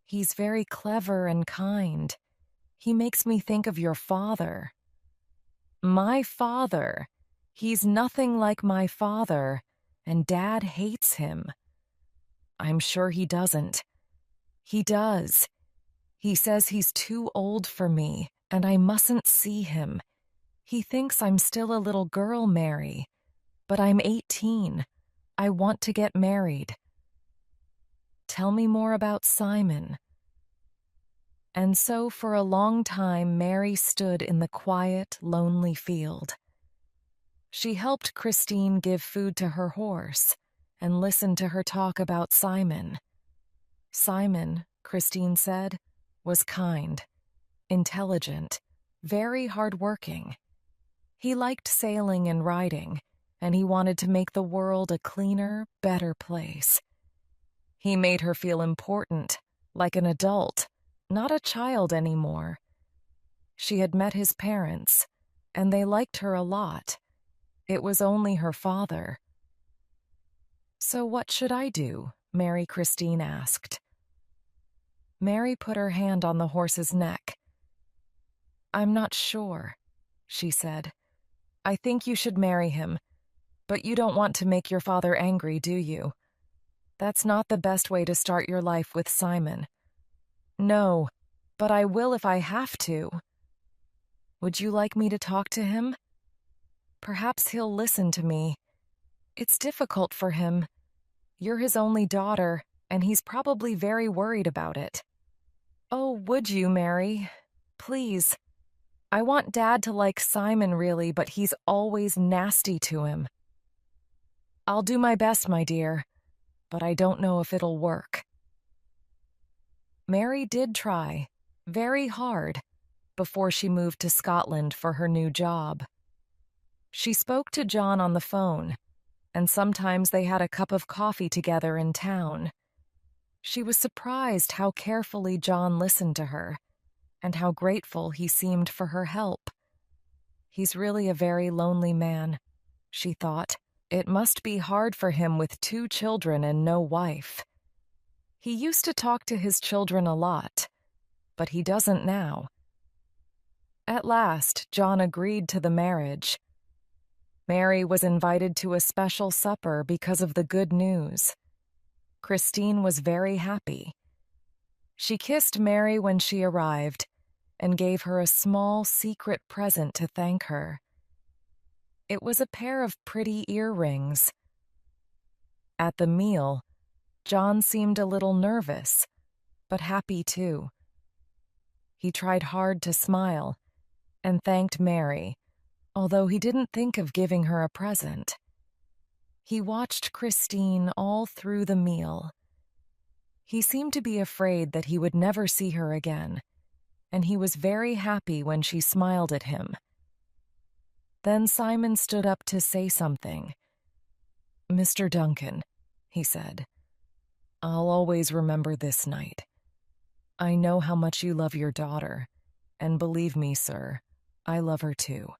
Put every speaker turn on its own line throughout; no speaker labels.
He's very clever and kind. He makes me think of your father." "My father? He's nothing like my father, and Dad hates him." "I'm sure he doesn't." "He does. He says he's too old for me, and I mustn't see him. He thinks I'm still a little girl, Mary. But I'm 18. I want to get married." "Tell me more about Simon." And so for a long time Mary stood in the quiet, lonely field. She helped Christine give food to her horse and listened to her talk about Simon. Simon, Christine said, was kind, intelligent, very hardworking. He liked sailing and riding, and he wanted to make the world a cleaner, better place. He made her feel important, like an adult, not a child anymore. She had met his parents, and they liked her a lot. It was only her father. "So what should I do?" Mary Christine asked. Mary put her hand on the horse's neck. "I'm not sure," she said. "I think you should marry him, but you don't want to make your father angry, do you? That's not the best way to start your life with Simon." "No, but I will if I have to." "Would you like me to talk to him? Perhaps he'll listen to me. It's difficult for him. You're his only daughter, and he's probably very worried about it." "Oh, would you, Mary? Please. I want Dad to like Simon really, but he's always nasty to him." "I'll do my best, my dear, but I don't know if it'll work." Mary did try, very hard, before she moved to Scotland for her new job. She spoke to John on the phone, and sometimes they had a cup of coffee together in town. She was surprised how carefully John listened to her, and how grateful he seemed for her help. He's really a very lonely man, she thought. It must be hard for him with 2 children and no wife. He used to talk to his children a lot, but he doesn't now. At last, John agreed to the marriage. Mary was invited to a special supper because of the good news. Christine was very happy. She kissed Mary when she arrived and gave her a small secret present to thank her. It was a pair of pretty earrings. At the meal, John seemed a little nervous, but happy too. He tried hard to smile and thanked Mary, although he didn't think of giving her a present. He watched Christine all through the meal. He seemed to be afraid that he would never see her again, and he was very happy when she smiled at him. Then Simon stood up to say something. "Mr. Duncan," he said, "I'll always remember this night. I know how much you love your daughter, and believe me, sir, I love her too.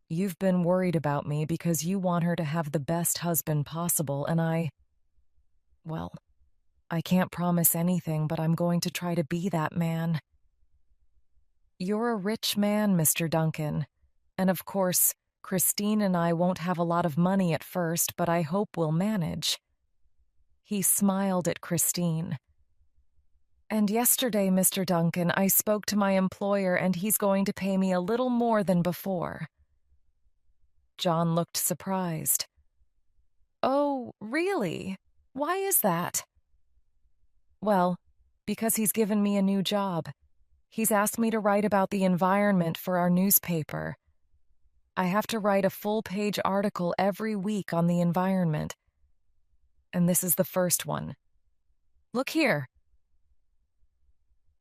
You've been worried about me because you want her to have the best husband possible, and well, I can't promise anything, but I'm going to try to be that man." "You're a rich man, Mr. Duncan, and of course, Christine and I won't have a lot of money at first, but I hope we'll manage." He smiled at Christine. "And yesterday, Mr. Duncan, I spoke to my employer and he's going to pay me a little more than before." John looked surprised. "Oh, really? Why is that?" "Well, because he's given me a new job. He's asked me to write about the environment for our newspaper. I have to write a full-page article every week on the environment. And this is the first one. Look here."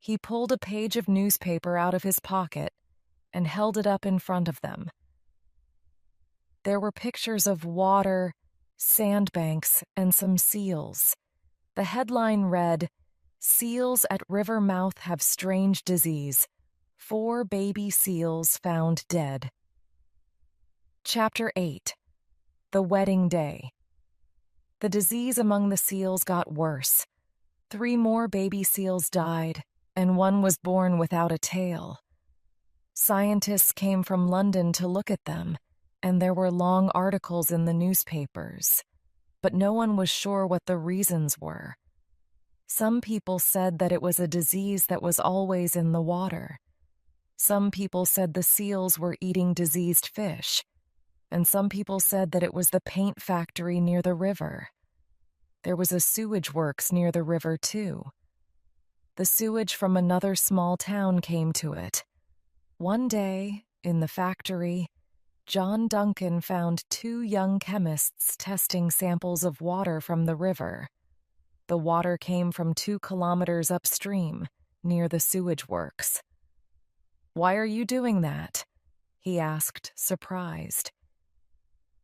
He pulled a page of newspaper out of his pocket and held it up in front of them. There were pictures of water, sandbanks, and some seals. The headline read, "Seals at river mouth have strange disease. 4 baby seals found dead." Chapter 8. The Wedding Day. The disease among the seals got worse. 3 more baby seals died, and one was born without a tail. Scientists came from London to look at them, and there were long articles in the newspapers, but no one was sure what the reasons were. Some people said that it was a disease that was always in the water. Some people said the seals were eating diseased fish, and some people said that it was the paint factory near the river. There was a sewage works near the river, too. The sewage from another small town came to it. One day, in the factory, John Duncan found 2 young chemists testing samples of water from the river. The water came from 2 kilometers upstream, near the sewage works. "Why are you doing that?" he asked, surprised.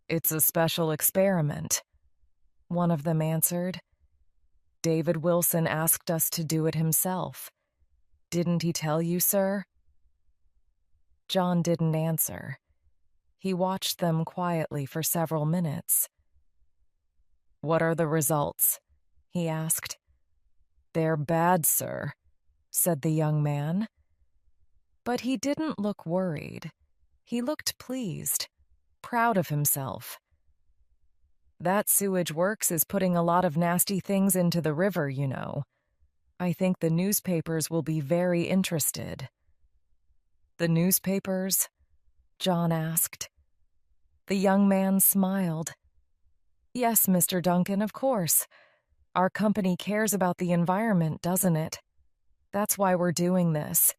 "It's a special experiment," one of them answered. "David Wilson asked us to do it himself. Didn't he tell you, sir?" John didn't answer. He watched them quietly for several minutes. "What are the results?" he asked. "They're bad, sir," said the young man. But he didn't look worried. He looked pleased, proud of himself. "That sewage works is putting a lot of nasty things into the river, you know. I think the newspapers will be very interested." "The newspapers?" John asked. The young man smiled. "Yes, Mr. Duncan, of course. Our company cares about the environment, doesn't it? That's why we're doing this.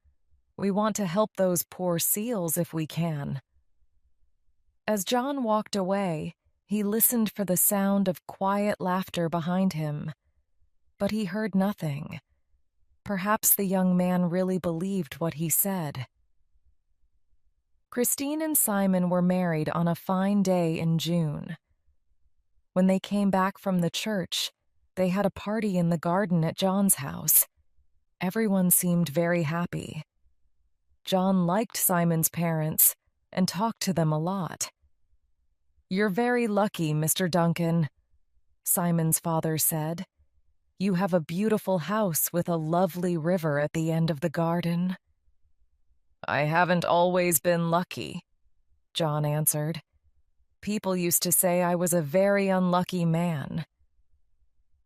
We want to help those poor seals if we can." As John walked away, he listened for the sound of quiet laughter behind him. But he heard nothing. Perhaps the young man really believed what he said. Christine and Simon were married on a fine day in June. When they came back from the church, they had a party in the garden at John's house. Everyone seemed very happy. John liked Simon's parents and talked to them a lot. "You're very lucky, Mr. Duncan," Simon's father said. "You have a beautiful house with a lovely river at the end of the garden." "I haven't always been lucky," John answered. "People used to say I was a very unlucky man."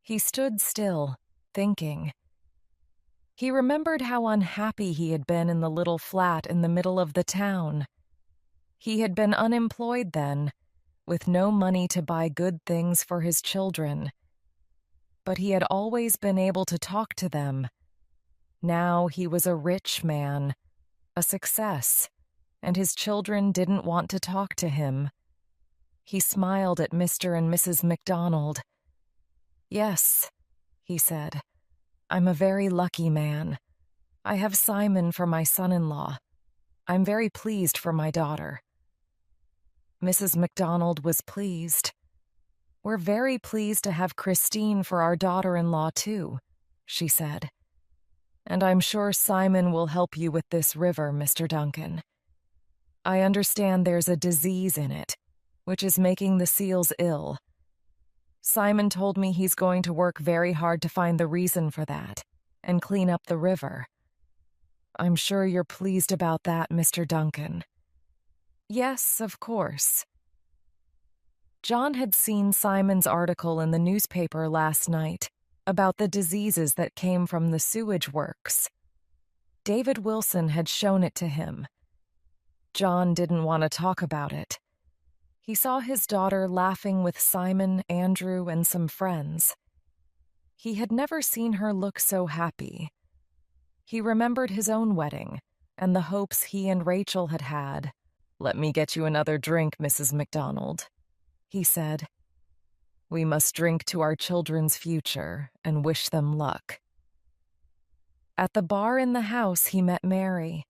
He stood still, thinking. He remembered how unhappy he had been in the little flat in the middle of the town. He had been unemployed then, with no money to buy good things for his children. But he had always been able to talk to them. Now he was a rich man, a success, and his children didn't want to talk to him. He smiled at Mr. and Mrs. McDonald. "Yes," he said, "I'm a very lucky man. I have Simon for my son-in-law. I'm very pleased for my daughter." Mrs. McDonald was pleased. "We're very pleased to have Christine for our daughter-in-law, too," she said. "And I'm sure Simon will help you with this river, Mr. Duncan. I understand there's a disease in it, which is making the seals ill. Simon told me he's going to work very hard to find the reason for that and clean up the river. I'm sure you're pleased about that, Mr. Duncan." "Yes, of course." John had seen Simon's article in the newspaper last night about the diseases that came from the sewage works. David Wilson had shown it to him. John didn't want to talk about it. He saw his daughter laughing with Simon, Andrew, and some friends. He had never seen her look so happy. He remembered his own wedding and the hopes he and Rachel had had. "Let me get you another drink, Mrs. McDonald," he said. "We must drink to our children's future and wish them luck." At the bar in the house, he met Mary.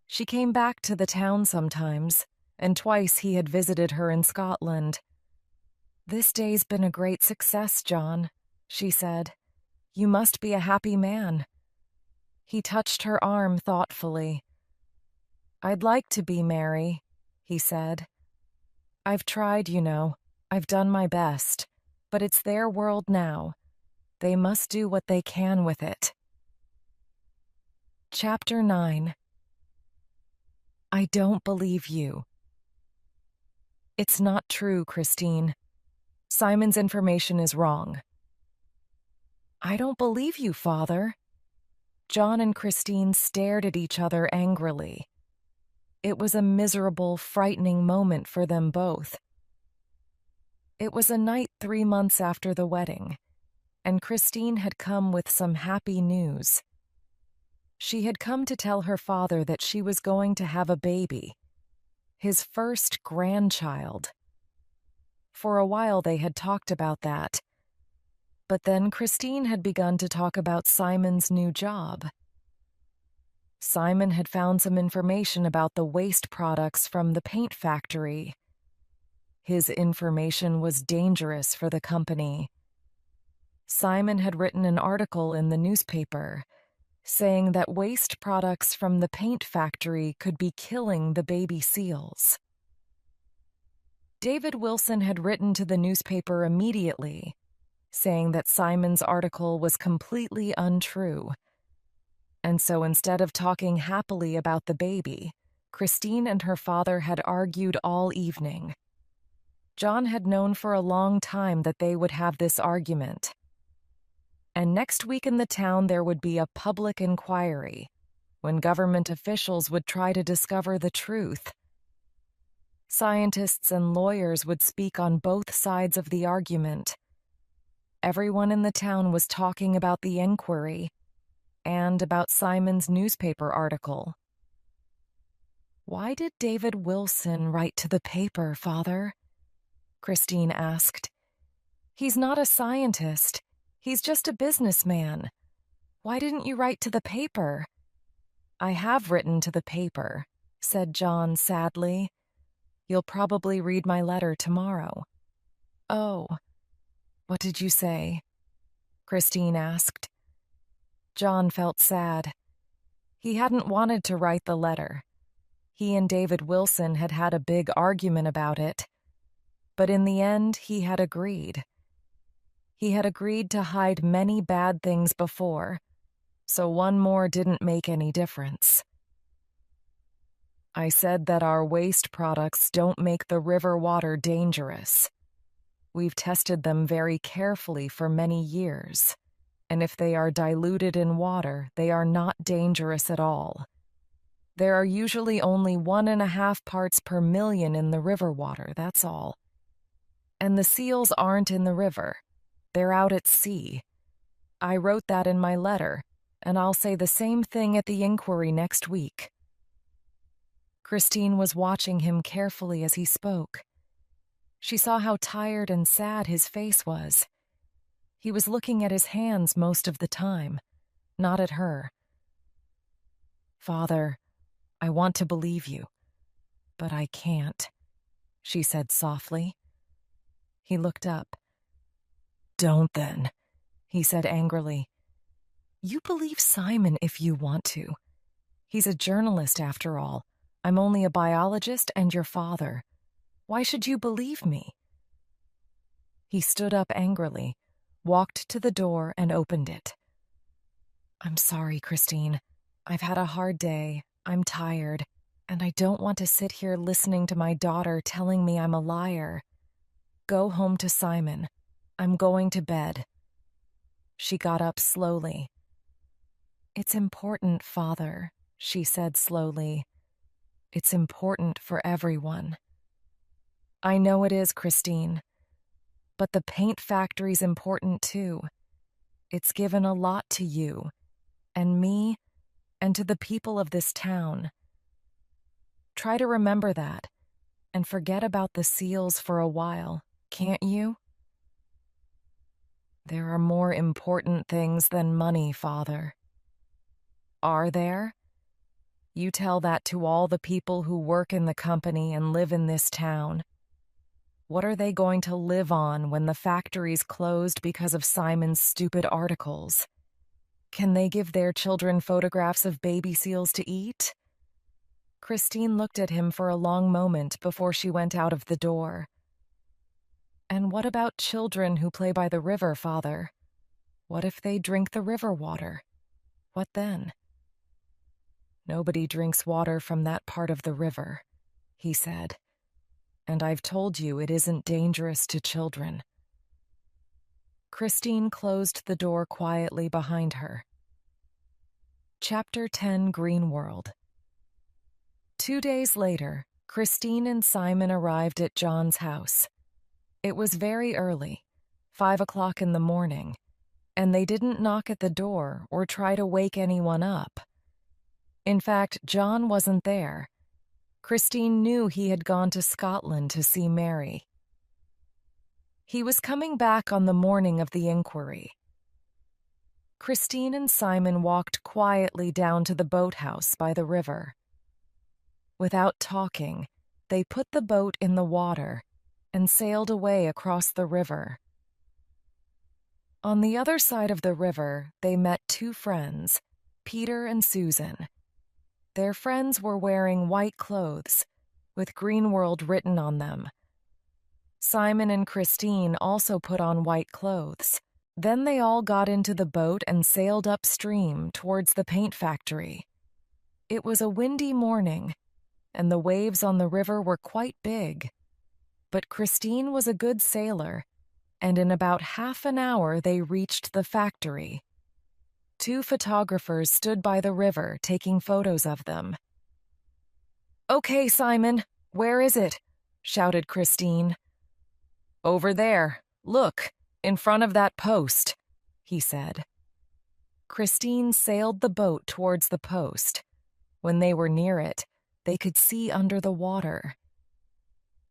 She came back to the town sometimes, and twice he had visited her in Scotland. "This day's been a great success, John," she said. "You must be a happy man." He touched her arm thoughtfully. "I'd like to be, Mary," he said. "I've tried, you know. I've done my best, but it's their world now. They must do what they can with it. Chapter 9. I don't believe you. It's not true, Christine. Simon's information is wrong. I don't believe you, Father. John and Christine stared at each other angrily. It was a miserable, frightening moment for them both. It was a night 3 months after the wedding, and Christine had come with some happy news. She had come to tell her father that she was going to have a baby, his first grandchild. For a while they had talked about that, but then Christine had begun to talk about Simon's new job. Simon had found some information about the waste products from the paint factory. His information was dangerous for the company. Simon had written an article in the newspaper saying that waste products from the paint factory could be killing the baby seals. David Wilson had written to the newspaper immediately, saying that Simon's article was completely untrue. And so instead of talking happily about the baby, Christine and her father had argued all evening. John had known for a long time that they would have this argument. And next week in the town there would be a public inquiry, when government officials would try to discover the truth. Scientists and lawyers would speak on both sides of the argument. Everyone in the town was talking about the inquiry and about Simon's newspaper article. Why did David Wilson write to the paper, Father? Christine asked. He's not a scientist. He's just a businessman. Why didn't you write to the paper? I have written to the paper, said John sadly. You'll probably read my letter tomorrow. Oh, what did you say? Christine asked. John felt sad. He hadn't wanted to write the letter. He and David Wilson had had a big argument about it. But in the end, he had agreed. He had agreed to hide many bad things before, so one more didn't make any difference. I said that our waste products don't make the river water dangerous. We've tested them very carefully for many years, and if they are diluted in water, they are not dangerous at all. There are usually only 1.5 parts per million in the river water, that's all. And the seals aren't in the river. They're out at sea. I wrote that in my letter, and I'll say the same thing at the inquiry next week. Christine was watching him carefully as he spoke. She saw how tired and sad his face was. He was looking at his hands most of the time, not at her. Father, I want to believe you, but I can't, she said softly. He looked up. Don't then, he said angrily. You believe Simon if you want to. He's a journalist after all. I'm only a biologist and your father. Why should you believe me? He stood up angrily, walked to the door and opened it. I'm sorry, Christine. I've had a hard day. I'm tired, and I don't want to sit here listening to my daughter telling me I'm a liar. Go home to Simon. I'm going to bed. She got up slowly. It's important, Father, she said slowly. It's important for everyone. I know it is, Christine. But the paint factory's important too. It's given a lot to you, and me, and to the people of this town. Try to remember that, and forget about the seals for a while, can't you? There are more important things than money, Father. Are there? You tell that to all the people who work in the company and live in this town. What are they going to live on when the factory's closed because of Simon's stupid articles? Can they give their children photographs of baby seals to eat? Christine looked at him for a long moment before she went out of the door. And what about children who play by the river, Father? What if they drink the river water? What then? Nobody drinks water from that part of the river, he said. And I've told you it isn't dangerous to children. Christine closed the door quietly behind her. Chapter 10, Green World. 2 days later, Christine and Simon arrived at John's house. It was very early, 5 o'clock in the morning, and they didn't knock at the door or try to wake anyone up. In fact, John wasn't there. Christine knew he had gone to Scotland to see Mary. He was coming back on the morning of the inquiry. Christine and Simon walked quietly down to the boathouse by the river. Without talking, they put the boat in the water and sailed away across the river. On the other side of the river, they met 2 friends, Peter and Susan. Their friends were wearing white clothes, with Green World written on them. Simon and Christine also put on white clothes. Then they all got into the boat and sailed upstream towards the paint factory. It was a windy morning, and the waves on the river were quite big. But Christine was a good sailor, and in about half an hour they reached the factory. 2 photographers stood by the river taking photos of them. "Okay, Simon, where is it?" shouted Christine. "Over there. Look, in front of that post," he said. Christine sailed the boat towards the post. When they were near it, they could see under the water.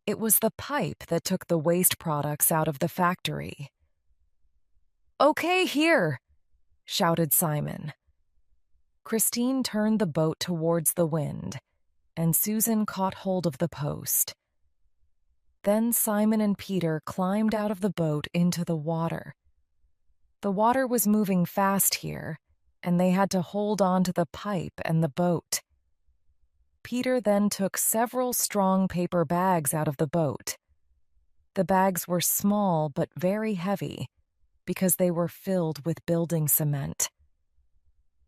It was the pipe that took the waste products out of the factory. "Okay, here," shouted Simon. Christine turned the boat towards the wind, and Susan caught hold of the post. Then Simon and Peter climbed out of the boat into the water. The water was moving fast here, and they had to hold on to the pipe and the boat. Peter then took several strong paper bags out of the boat. The bags were small but very heavy, because they were filled with building cement.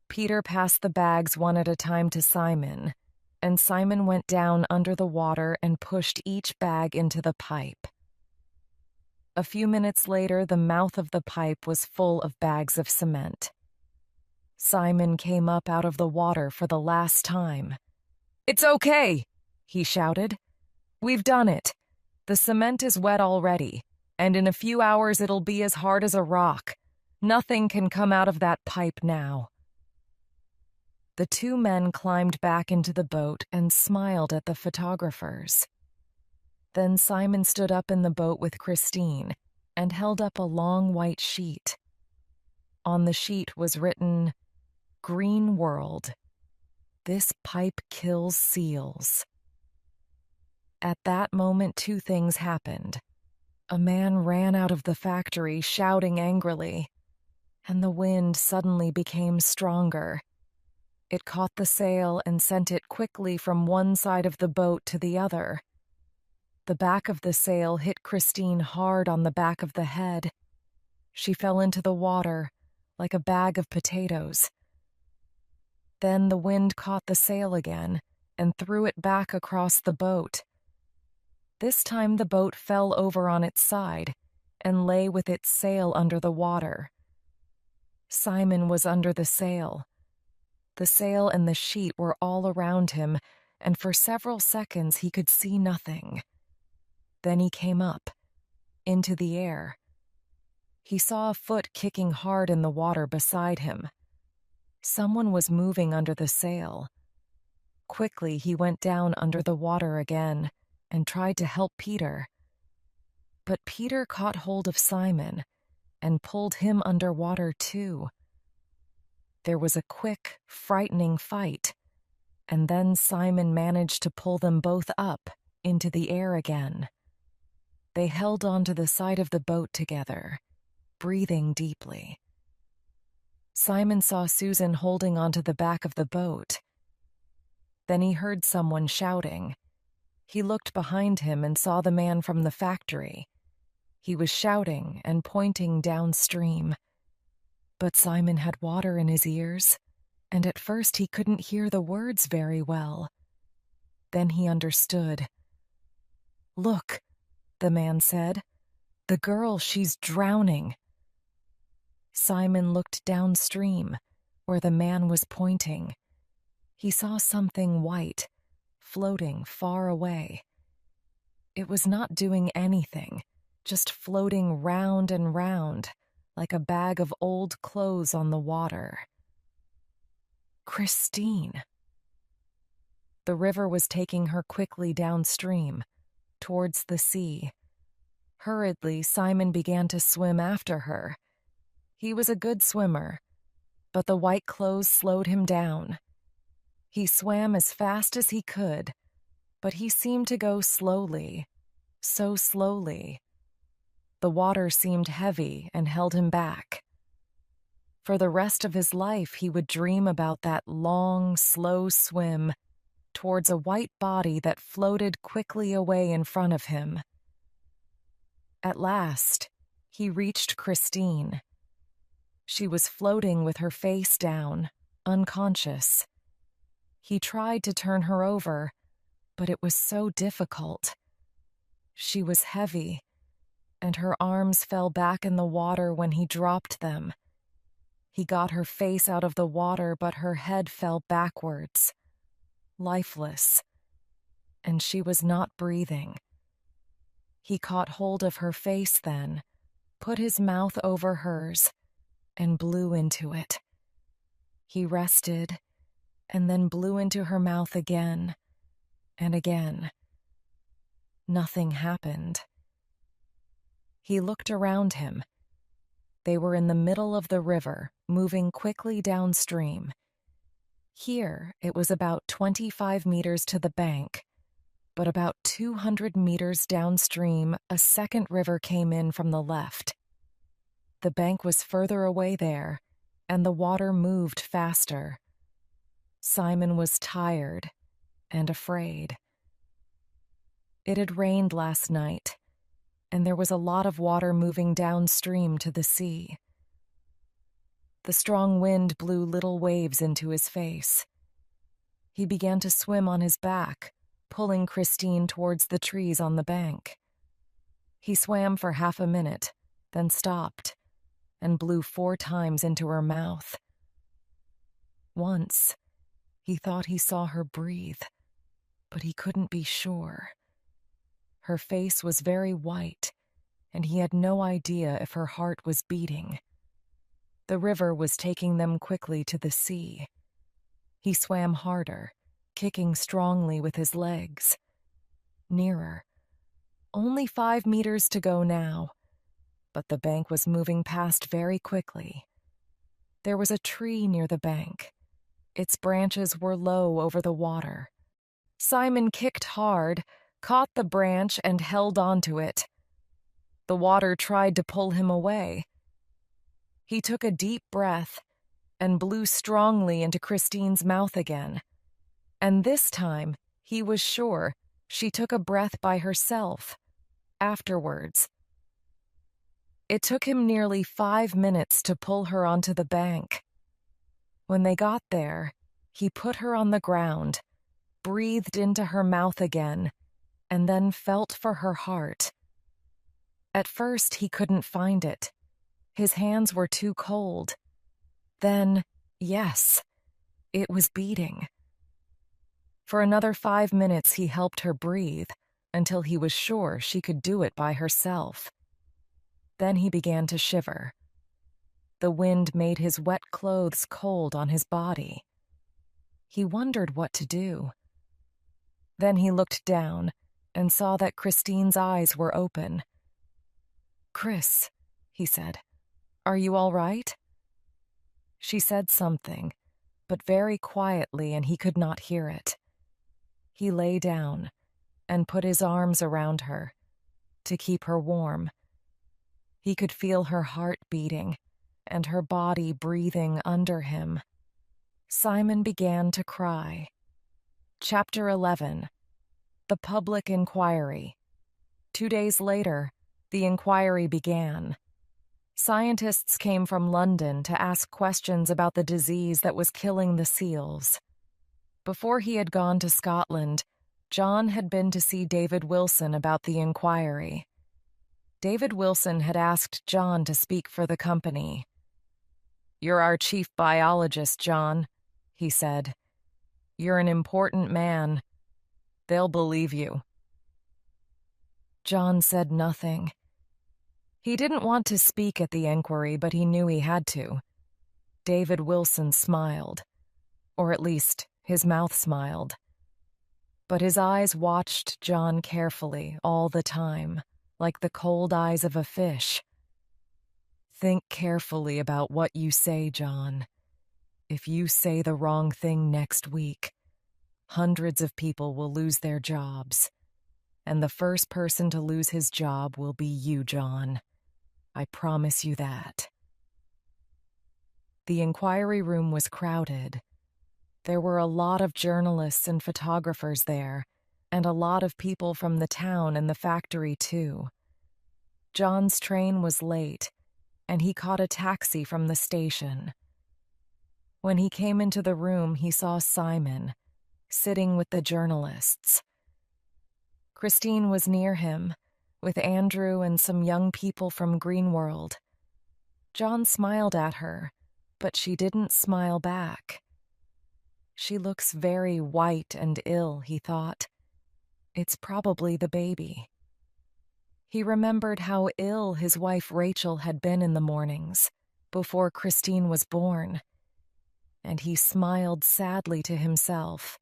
Peter passed the bags one at a time to Simon, and Simon went down under the water and pushed each bag into the pipe. A few minutes later, the mouth of the pipe was full of bags of cement. Simon came up out of the water for the last time. "It's okay," he shouted. "We've done it. The cement is wet already, and in a few hours it'll be as hard as a rock. Nothing can come out of that pipe now." The 2 men climbed back into the boat and smiled at the photographers. Then Simon stood up in the boat with Christine and held up a long white sheet. On the sheet was written, "Green World. This pipe kills seals." At that moment, 2 things happened. A man ran out of the factory shouting angrily, and the wind suddenly became stronger. It caught the sail and sent it quickly from one side of the boat to the other. The back of the sail hit Christine hard on the back of the head. She fell into the water like a bag of potatoes. Then the wind caught the sail again and threw it back across the boat. This time the boat fell over on its side and lay with its sail under the water. Simon was under the sail. The sail and the sheet were all around him, and for several seconds he could see nothing. Then he came up, into the air. He saw a foot kicking hard in the water beside him. Someone was moving under the sail. Quickly he went down under the water again and tried to help Peter. But Peter caught hold of Simon and pulled him underwater too. There was a quick, frightening fight, and then Simon managed to pull them both up into the air again. They held onto the side of the boat together, breathing deeply. Simon saw Susan holding onto the back of the boat. Then he heard someone shouting. He looked behind him and saw the man from the factory. He was shouting and pointing downstream. But Simon had water in his ears, and at first he couldn't hear the words very well. Then he understood. "Look," the man said. "The girl, she's drowning." Simon looked downstream, where the man was pointing. He saw something white, floating far away. It was not doing anything, just floating round and round, like a bag of old clothes on the water. Christine! The river was taking her quickly downstream, towards the sea. Hurriedly, Simon began to swim after her. He was a good swimmer, but the white clothes slowed him down. He swam as fast as he could, but he seemed to go slowly, so slowly. The water seemed heavy and held him back. For the rest of his life, he would dream about that long, slow swim towards a white body that floated quickly away in front of him. At last, he reached Christine. She was floating with her face down, unconscious. He tried to turn her over, but it was so difficult. She was heavy, and her arms fell back in the water when he dropped them. He got her face out of the water, but her head fell backwards, lifeless, and she was not breathing. He caught hold of her face then, put his mouth over hers, and blew into it. He rested, and then blew into her mouth again and again. Nothing happened. He looked around him. They were in the middle of the river, moving quickly downstream. Here, it was about 25 meters to the bank, but about 200 meters downstream, a second river came in from the left. The bank was further away there, and the water moved faster. Simon was tired and afraid. It had rained last night, and there was a lot of water moving downstream to the sea. The strong wind blew little waves into his face. He began to swim on his back, pulling Christine towards the trees on the bank. He swam for half a minute, then stopped, and blew 4 times into her mouth. Once, he thought he saw her breathe, but he couldn't be sure. Her face was very white, and he had no idea if her heart was beating. The river was taking them quickly to the sea. He swam harder, kicking strongly with his legs. Nearer. Only 5 meters to go now, but the bank was moving past very quickly. There was a tree near the bank. Its branches were low over the water. Simon kicked hard, caught the branch, and held onto it. The water tried to pull him away. He took a deep breath and blew strongly into Christine's mouth again. And this time, he was sure she took a breath by herself, afterwards. It took him nearly 5 minutes to pull her onto the bank. When they got there, he put her on the ground, breathed into her mouth again, and then felt for her heart. At first, he couldn't find it. His hands were too cold. Then, yes, it was beating. For another 5 minutes, he helped her breathe until he was sure she could do it by herself. Then he began to shiver. The wind made his wet clothes cold on his body. He wondered what to do. Then he looked down and saw that Christine's eyes were open. "Chris," he said, "are you all right?" She said something, but very quietly, and he could not hear it. He lay down and put his arms around her to keep her warm. He could feel her heart beating and her body breathing under him. Simon began to cry. Chapter 11. The Public Inquiry. 2 days later, the inquiry began. Scientists came from London to ask questions about the disease that was killing the seals. Before he had gone to Scotland, John had been to see David Wilson about the inquiry. David Wilson had asked John to speak for the company. "You're our chief biologist, John," he said. "You're an important man. They'll believe you." John said nothing. He didn't want to speak at the inquiry, but he knew he had to. David Wilson smiled, or at least his mouth smiled. But his eyes watched John carefully all the time, like the cold eyes of a fish. "Think carefully about what you say, John. If you say the wrong thing next week, hundreds of people will lose their jobs. And the first person to lose his job will be you, John. I promise you that." The inquiry room was crowded. There were a lot of journalists and photographers there, and a lot of people from the town and the factory, too. John's train was late, and he caught a taxi from the station. When he came into the room, he saw Simon, sitting with the journalists. Christine was near him, with Andrew and some young people from Greenworld. John smiled at her, but she didn't smile back. She looks very white and ill, he thought. It's probably the baby. He remembered how ill his wife Rachel had been in the mornings, before Christine was born, and he smiled sadly to himself.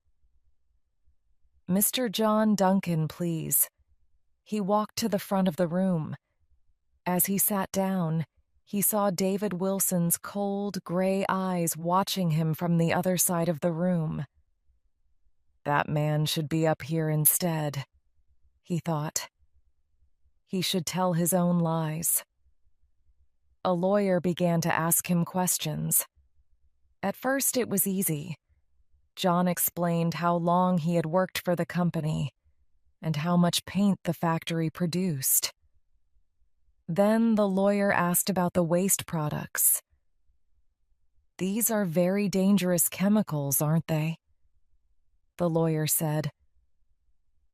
"Mr. John Duncan, please." He walked to the front of the room. As he sat down, he saw David Wilson's cold, gray eyes watching him from the other side of the room. That man should be up here instead, he thought. He should tell his own lies. A lawyer began to ask him questions. At first it was easy. John explained how long he had worked for the company and how much paint the factory produced. Then the lawyer asked about the waste products. "These are very dangerous chemicals, aren't they?" The lawyer said.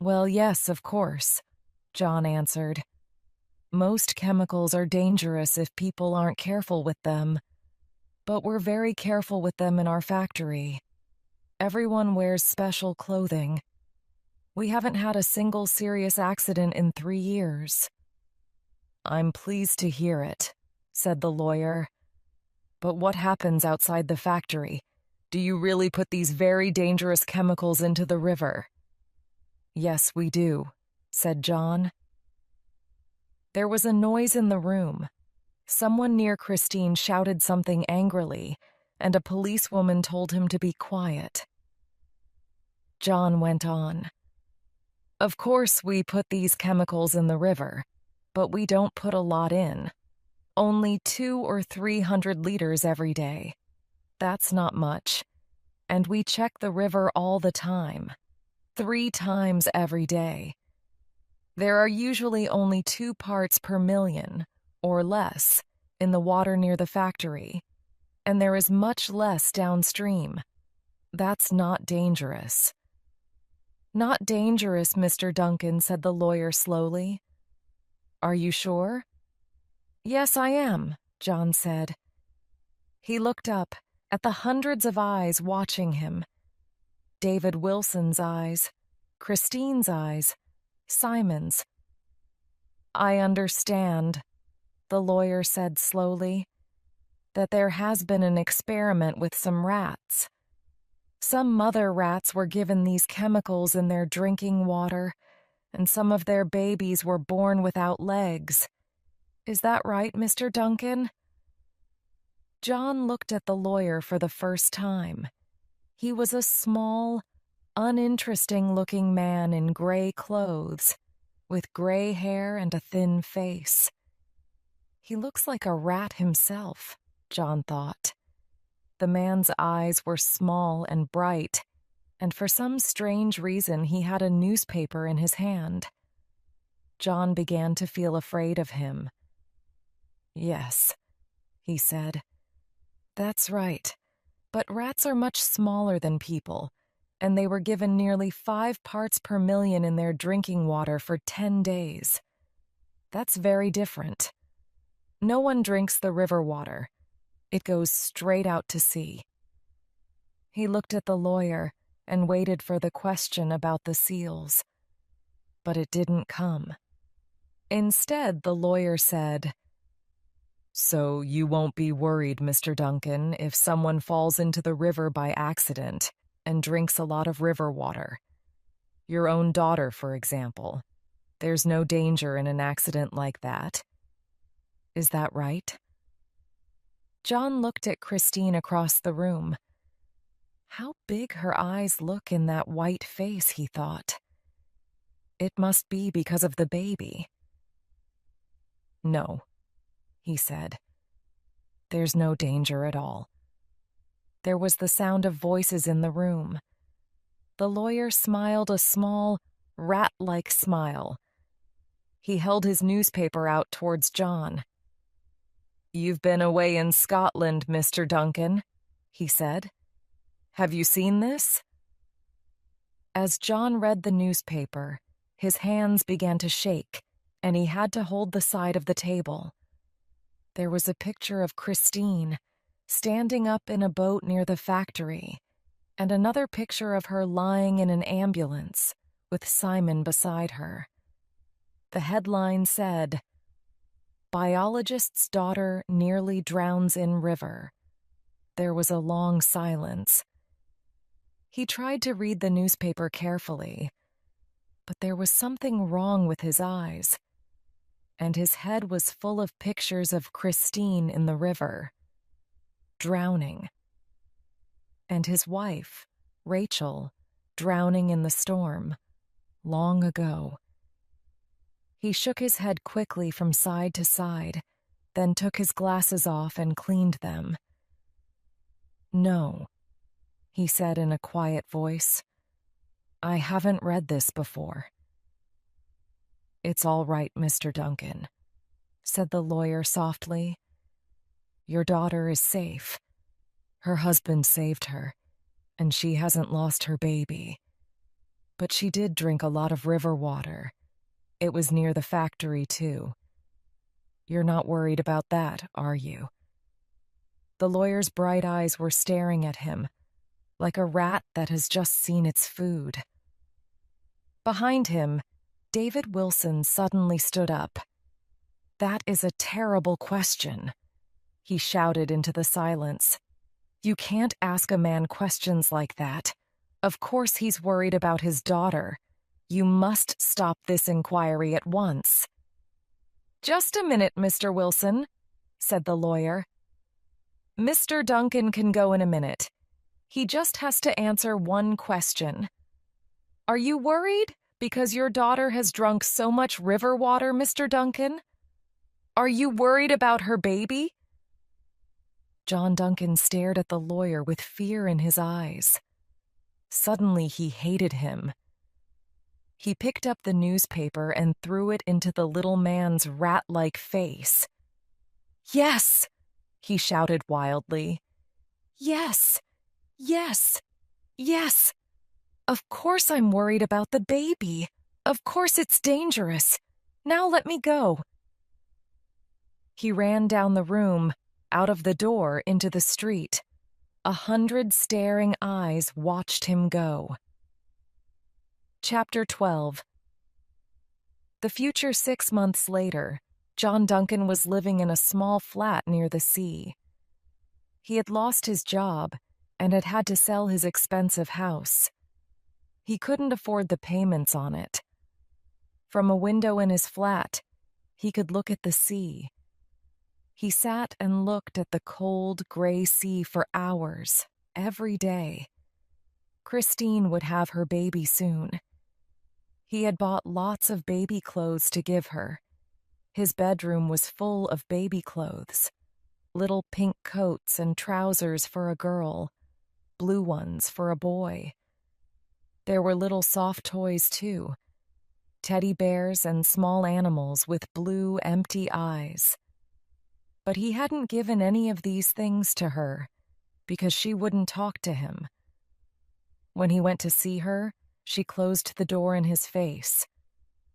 "Well, yes, of course," John answered. "Most chemicals are dangerous if people aren't careful with them, but we're very careful with them in our factory. Everyone wears special clothing. We haven't had a single serious accident in 3 years." "I'm pleased to hear it," said the lawyer. "But what happens outside the factory? Do you really put these very dangerous chemicals into the river?" "Yes, we do," said John. There was a noise in the room. Someone near Christine shouted something angrily, and a policewoman told him to be quiet. John went on. "Of course, we put these chemicals in the river, but we don't put a lot in. Only 200 or 300 liters every day. That's not much. And we check the river all the time, 3 times every day. There are usually only 2 parts per million, or less, in the water near the factory, and there is much less downstream. That's not dangerous." "Not dangerous, Mr. Duncan," said the lawyer slowly. "Are you sure?" "Yes, I am," John said. He looked up at the hundreds of eyes watching him. David Wilson's eyes, Christine's eyes, Simon's. "I understand," the lawyer said slowly, "that there has been an experiment with some rats. Some mother rats were given these chemicals in their drinking water, and some of their babies were born without legs. Is that right, Mr. Duncan?" John looked at the lawyer for the first time. He was a small, uninteresting-looking man in gray clothes, with gray hair and a thin face. He looks like a rat himself, John thought. The man's eyes were small and bright, and for some strange reason he had a newspaper in his hand. John began to feel afraid of him. Yes, he said. That's right. But rats are much smaller than people, and they were given nearly 5 parts per million in their drinking water for 10 days. That's very different. No one drinks the river water. It goes straight out to sea. He looked at the lawyer and waited for the question about the seals. But it didn't come. Instead, the lawyer said, "So you won't be worried, Mr. Duncan, if someone falls into the river by accident and drinks a lot of river water. Your own daughter, for example. There's no danger in an accident like that. Is that right?" John looked at Christine across the room. How big her eyes look in that white face, he thought. It must be because of the baby. "No," he said. "There's no danger at all." There was the sound of voices in the room. The lawyer smiled a small, rat-like smile. He held his newspaper out towards John. "You've been away in Scotland, Mr. Duncan," he said. "Have you seen this?" As John read the newspaper, his hands began to shake, and he had to hold the side of the table. There was a picture of Christine, standing up in a boat near the factory, and another picture of her lying in an ambulance, with Simon beside her. The headline said, "Biologist's daughter nearly drowns in river." There was a long silence. He tried to read the newspaper carefully, but there was something wrong with his eyes, and his head was full of pictures of Christine in the river, drowning, and his wife, Rachel, drowning in the storm, long ago. He shook his head quickly from side to side, then took his glasses off and cleaned them. "No," he said in a quiet voice. "I haven't read this before." "It's all right, Mr. Duncan," said the lawyer softly. "Your daughter is safe. Her husband saved her, and she hasn't lost her baby. But she did drink a lot of river water. It was near the factory, too. You're not worried about that, are you?" The lawyer's bright eyes were staring at him, like a rat that has just seen its food. Behind him, David Wilson suddenly stood up. "That is a terrible question," he shouted into the silence. "You can't ask a man questions like that. Of course he's worried about his daughter. You must stop this inquiry at once." "Just a minute, Mr. Wilson," said the lawyer. "Mr. Duncan can go in a minute. He just has to answer one question. Are you worried because your daughter has drunk so much river water, Mr. Duncan? Are you worried about her baby?" John Duncan stared at the lawyer with fear in his eyes. Suddenly he hated him. He picked up the newspaper and threw it into the little man's rat-like face. "Yes!" he shouted wildly. "Yes! Yes! Yes! Of course I'm worried about the baby. Of course it's dangerous. Now let me go." He ran down the room, out of the door into the street. 100 staring eyes watched him go. Chapter 12. The future 6 months later, John Duncan was living in a small flat near the sea. He had lost his job and had had to sell his expensive house. He couldn't afford the payments on it. From a window in his flat, he could look at the sea. He sat and looked at the cold, gray sea for hours, every day. Christine would have her baby soon. He had bought lots of baby clothes to give her. His bedroom was full of baby clothes. Little pink coats and trousers for a girl, blue ones for a boy. There were little soft toys, too. Teddy bears and small animals with blue, empty eyes. But he hadn't given any of these things to her because she wouldn't talk to him. When he went to see her, she closed the door in his face.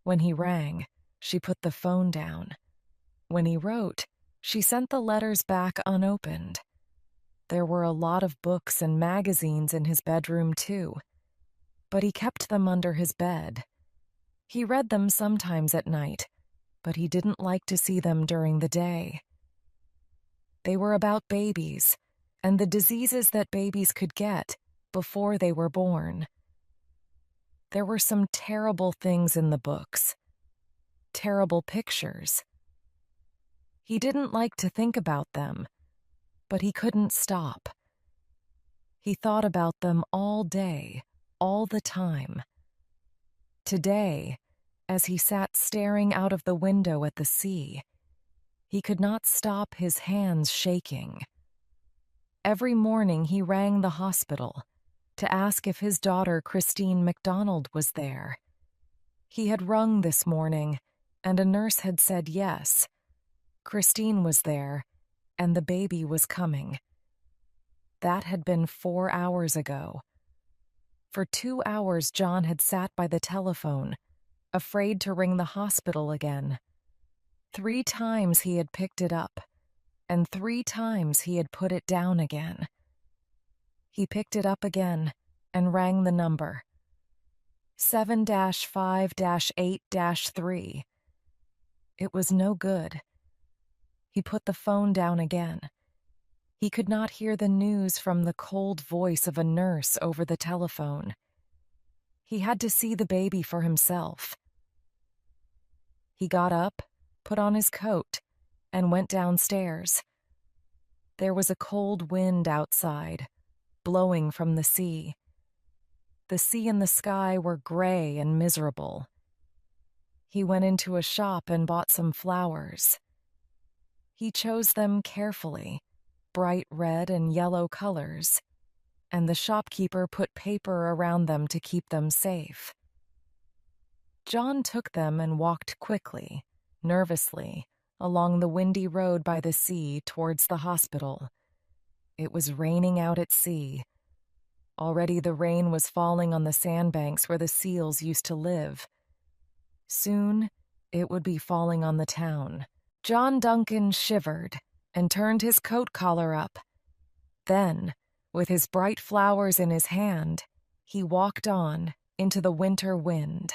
When he rang, she put the phone down. When he wrote, she sent the letters back unopened. There were a lot of books and magazines in his bedroom, too, but he kept them under his bed. He read them sometimes at night, but he didn't like to see them during the day. They were about babies and the diseases that babies could get before they were born. There were some terrible things in the books, terrible pictures. He didn't like to think about them, but he couldn't stop. He thought about them all day, all the time. Today, as he sat staring out of the window at the sea, he could not stop his hands shaking. Every morning he rang the hospital to ask if his daughter Christine MacDonald was there. He had rung this morning, and a nurse had said yes. Christine was there, and the baby was coming. That had been 4 hours ago. For 2 hours John had sat by the telephone, afraid to ring the hospital again. 3 times he had picked it up, and 3 times he had put it down again. He picked it up again and rang the number. 7-5-8-3. It was no good. He put the phone down again. He could not hear the news from the cold voice of a nurse over the telephone. He had to see the baby for himself. He got up, put on his coat, and went downstairs. There was a cold wind outside, blowing from the sea. The sea and the sky were gray and miserable. He went into a shop and bought some flowers. He chose them carefully, bright red and yellow colors, and the shopkeeper put paper around them to keep them safe. John took them and walked quickly, nervously, along the windy road by the sea towards the hospital. It was raining out at sea. Already the rain was falling on the sandbanks where the seals used to live. Soon, it would be falling on the town. John Duncan shivered and turned his coat collar up. Then, with his bright flowers in his hand, he walked on into the winter wind.